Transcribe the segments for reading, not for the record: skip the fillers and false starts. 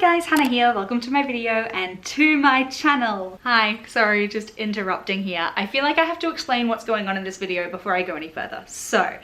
guys, Hannah here. Welcome to my video and to my channel. Hi, sorry, just interrupting here. I feel like I have to explain what's going on in this video before I go any further. So,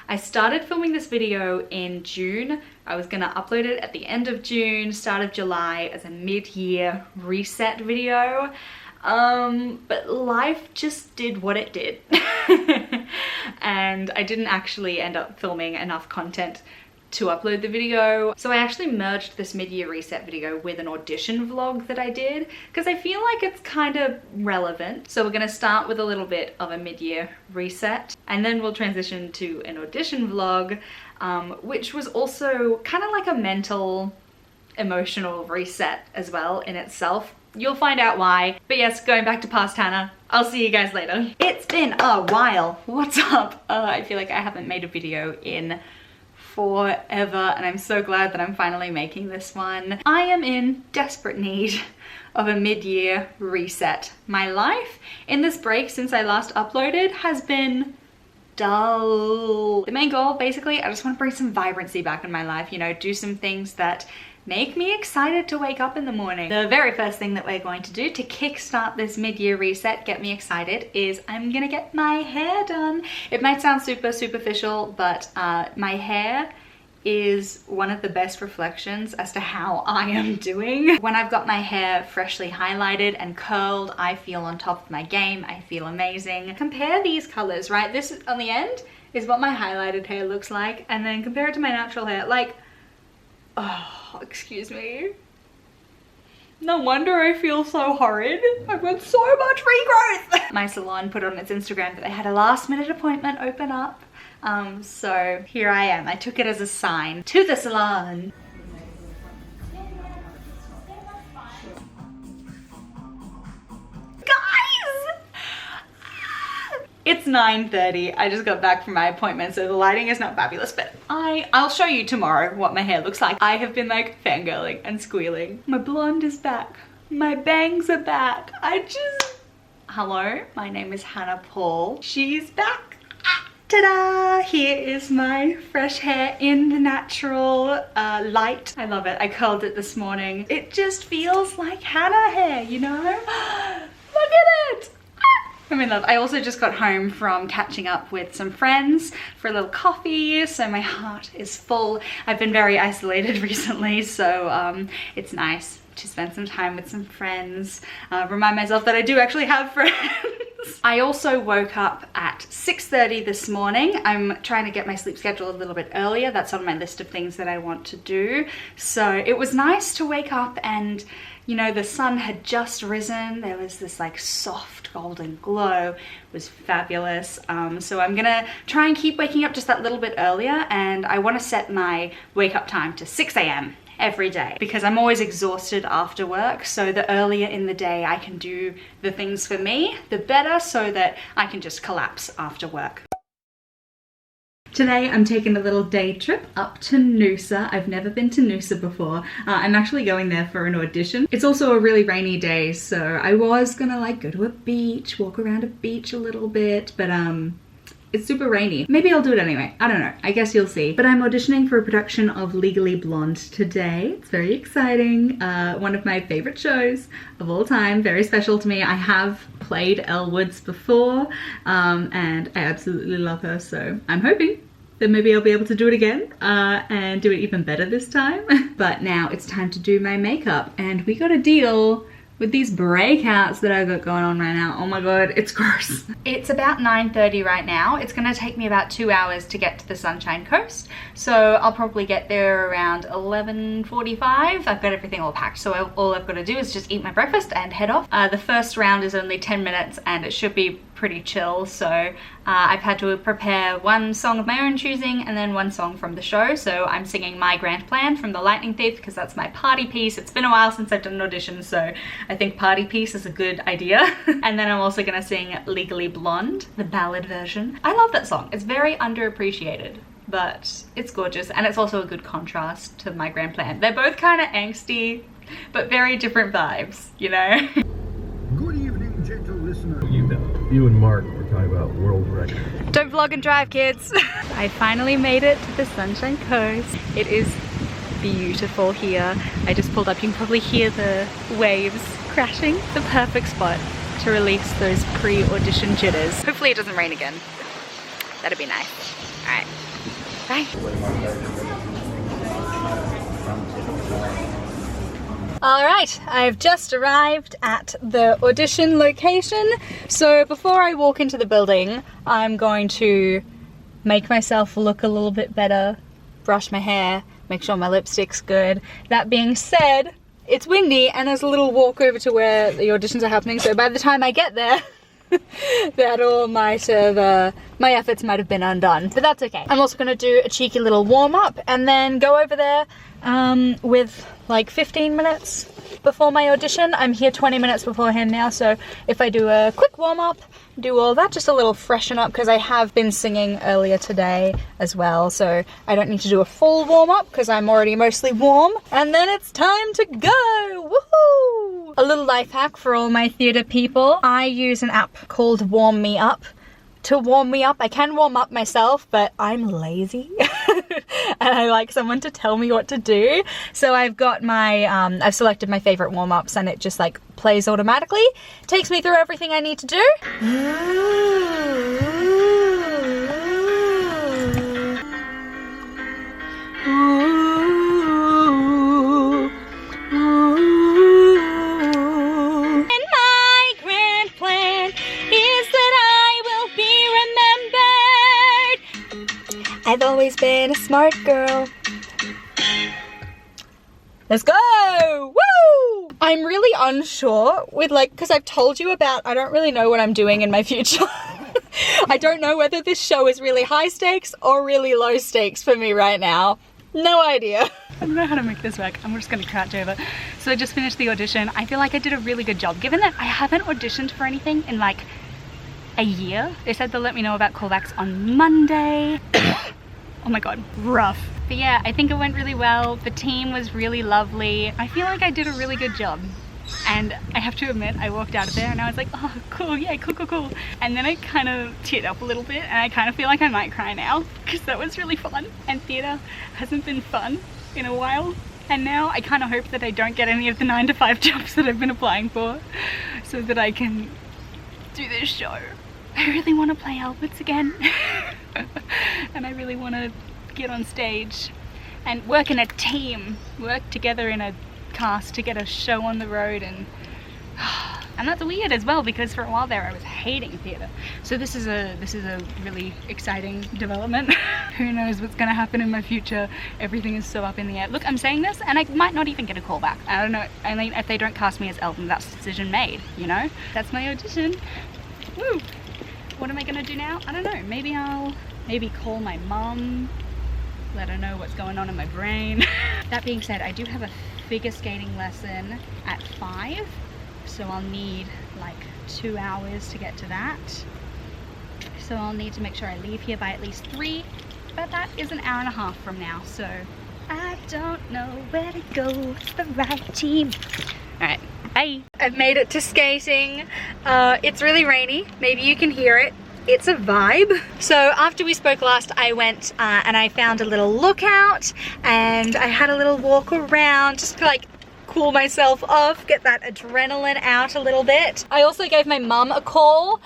I started filming this video in June. I was gonna upload it at the end of June, start of July as a mid-year reset video. But life just did what it did. And I didn't actually end up filming enough content to upload the video. So I actually merged this mid-year reset video with an audition vlog that I did because I feel like it's kind of relevant. So we're gonna start with a little bit of a mid-year reset and then we'll transition to an audition vlog, which was also kind of like a mental, emotional reset as well in itself. You'll find out why. But yes, going back to past Hannah, I'll see you guys later. It's been a while. What's up? I feel like I haven't made a video in forever and I'm so glad that I'm finally making this one. I am in desperate need of a mid-year reset. My life in this break since I last uploaded has been dull. The main goal, basically, I just want to bring some vibrancy back in my life, you know, do some things that make me excited to wake up in the morning. The very first thing that we're going to do to kickstart this mid-year reset, get me excited, is I'm gonna get my hair done. It might sound super superficial, but my hair is one of the best reflections as to how I am doing. When I've got my hair freshly highlighted and curled, I feel on top of my game. I feel amazing. Compare these colors, right? This on the end is what my highlighted hair looks like, and then compare it to my natural hair. Like, oh, excuse me. No wonder I feel so horrid. I've got so much regrowth. My salon put on its Instagram that they had a last minute appointment open up. So here I am. I took it as a sign to the salon. It's 9:30. I just got back from my appointment, so the lighting is not fabulous, but I'll show you tomorrow what my hair looks like. I have been like fangirling and squealing. My blonde is back. My bangs are back. Hello, my name is Hannah Paul. She's back. Ta-da! Here is my fresh hair in the natural light. I love it. I curled it this morning. It just feels like Hannah hair, you know? Look at it! I'm in love. I also just got home from catching up with some friends for a little coffee, so my heart is full. I've been very isolated recently, so it's nice to spend some time with some friends. Remind myself that I do actually have friends. I also woke up at 6:30 this morning. I'm trying to get my sleep schedule a little bit earlier. That's on my list of things that I want to do. So it was nice to wake up and, you know, the sun had just risen. There was this like soft golden glow. It was fabulous. So I'm gonna try and keep waking up just that little bit earlier, and I want to set my wake up time to 6 a.m. every day because I'm always exhausted after work. So the earlier in the day I can do the things for me, the better, so that I can just collapse after work. Today I'm taking a little day trip up to Noosa. I've never been to Noosa before. I'm actually going there for an audition. It's also a really rainy day, so I was gonna like go to a beach, walk around a beach a little bit, but it's super rainy. Maybe I'll do it anyway. I don't know. I guess you'll see. But I'm auditioning for a production of Legally Blonde today. It's very exciting. One of my favorite shows of all time. Very special to me. I have played Elle Woods before, and I absolutely love her. So I'm hoping that maybe I'll be able to do it again and do it even better this time. But now it's time to do my makeup, and we gotta deal with these breakouts that I've got going on right now. Oh my god, it's gross. It's about 9:30 right now. It's gonna take me about 2 hours to get to the Sunshine Coast. So I'll probably get there around 11:45. I've got everything all packed, so all I've got to do is just eat my breakfast and head off. The first round is only 10 minutes and it should be pretty chill, so I've had to prepare one song of my own choosing and then one song from the show. So I'm singing My Grand Plan from The Lightning Thief because that's my party piece. It's been a while since I've done an audition, so I think party piece is a good idea. And then I'm also gonna sing Legally Blonde, the ballad version. I love that song. It's very underappreciated, but it's gorgeous, and it's also a good contrast to My Grand Plan. They're both kind of angsty, but very different vibes, you know? Good evening, gentle listener. You and Mark were talking about world record. Don't vlog and drive, kids. I finally made it to the Sunshine Coast. It is beautiful here. I just pulled up, you can probably hear the waves crashing. The perfect spot to release those pre-audition jitters. Hopefully it doesn't rain again. That'd be nice. All right, bye. All right, I've just arrived at the audition location. So before I walk into the building, I'm going to make myself look a little bit better, brush my hair, make sure my lipstick's good. That being said, it's windy and there's a little walk over to where the auditions are happening, so by the time I get there, that all might have, my efforts might have been undone, but that's okay. I'm also gonna do a cheeky little warm-up and then go over there with like 15 minutes before my audition. I'm here 20 minutes beforehand now, so if I do a quick warm-up, do all that, just a little freshen up, because I have been singing earlier today as well, so I don't need to do a full warm-up because I'm already mostly warm. And then it's time to go! Woohoo! A little life hack for all my theatre people. I use an app called Warm Me Up to warm me up. I can warm up myself, but I'm lazy and I like someone to tell me what to do. So I've got my, I've selected my favorite warm-ups and it just like plays automatically. Takes me through everything I need to do. I've always been a smart girl. Let's go! Woo! I'm really unsure with like, because I've told you about, I don't really know what I'm doing in my future. I don't know whether this show is really high stakes or really low stakes for me right now. No idea. I don't know how to make this work. I'm just gonna crouch over. So I just finished the audition. I feel like I did a really good job, given that I haven't auditioned for anything in like a year. They said they'll let me know about callbacks on Monday. Oh my god, rough. But yeah, I think it went really well. The team was really lovely. I feel like I did a really good job. And I have to admit, I walked out of there and I was like, oh, cool, yeah, cool. And then I kind of teared up a little bit and I kind of feel like I might cry now because that was really fun. And theatre hasn't been fun in a while. And now I kind of hope that I don't get any of the 9-to-5 jobs that I've been applying for so that I can do this show. I really want to play Alberts again. And I really want to get on stage and work in a team, work together in a cast to get a show on the road. And that's weird as well, because for a while there I was hating theatre. So this is a really exciting development. Who knows what's going to happen in my future? Everything is so up in the air. Look, I'm saying this and I might not even get a call back. I don't know. I mean, if they don't cast me as Elton, that's the decision made, you know? That's my audition. Woo! What am I gonna do now? I don't know. Maybe I'll call my mum, let her know what's going on in my brain. That being said, I do have a figure skating lesson at 5, so I'll need like 2 hours to get to that. So I'll need to make sure I leave here by at least 3, but that is an hour and a half from now, so I don't know where to go. It's the right team. All right. Bye. I've made it to skating. It's really rainy. Maybe you can hear it. It's a vibe. So after we spoke last, I went and I found a little lookout and I had a little walk around just to like cool myself off, get that adrenaline out a little bit. I also gave my mum a call,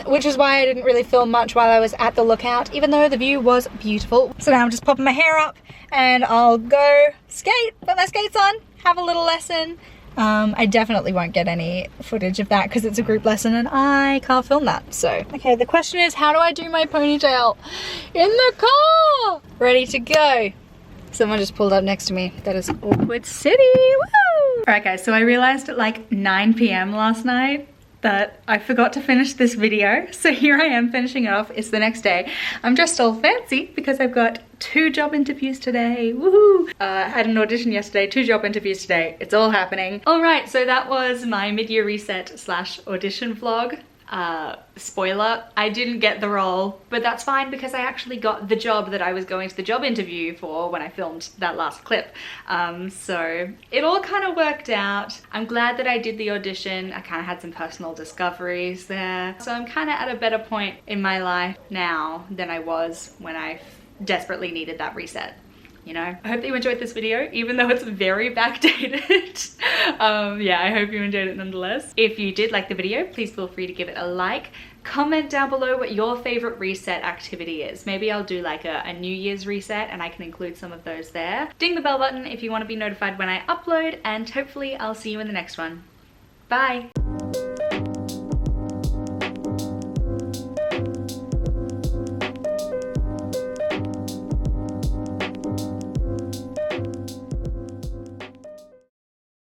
which is why I didn't really film much while I was at the lookout, even though the view was beautiful. So now I'm just popping my hair up and I'll go skate, put my skates on, have a little lesson. I definitely won't get any footage of that because it's a group lesson and I can't film that. So, okay, the question is, how do I do my ponytail? In the car! Ready to go. Someone just pulled up next to me. That is awkward city. Woo! Alright guys, so I realized at like 9 p.m. last night that I forgot to finish this video. So here I am finishing it off. It's the next day. I'm dressed all fancy because I've got 2 job interviews today. Woohoo! I had an audition yesterday, 2 job interviews today. It's all happening. All right, so that was my mid-year reset / audition vlog. Spoiler, I didn't get the role, but that's fine because I actually got the job that I was going to the job interview for when I filmed that last clip. So it all kind of worked out. I'm glad that I did the audition. I kind of had some personal discoveries there. So I'm kind of at a better point in my life now than I was when I desperately needed that reset. you know. I hope that you enjoyed this video, even though it's very backdated. Yeah, I hope you enjoyed it nonetheless. If you did like the video, please feel free to give it a like. Comment down below what your favorite reset activity is. Maybe I'll do like a New Year's reset and I can include some of those there. Ding the bell button if you want to be notified when I upload, and hopefully I'll see you in the next one. Bye!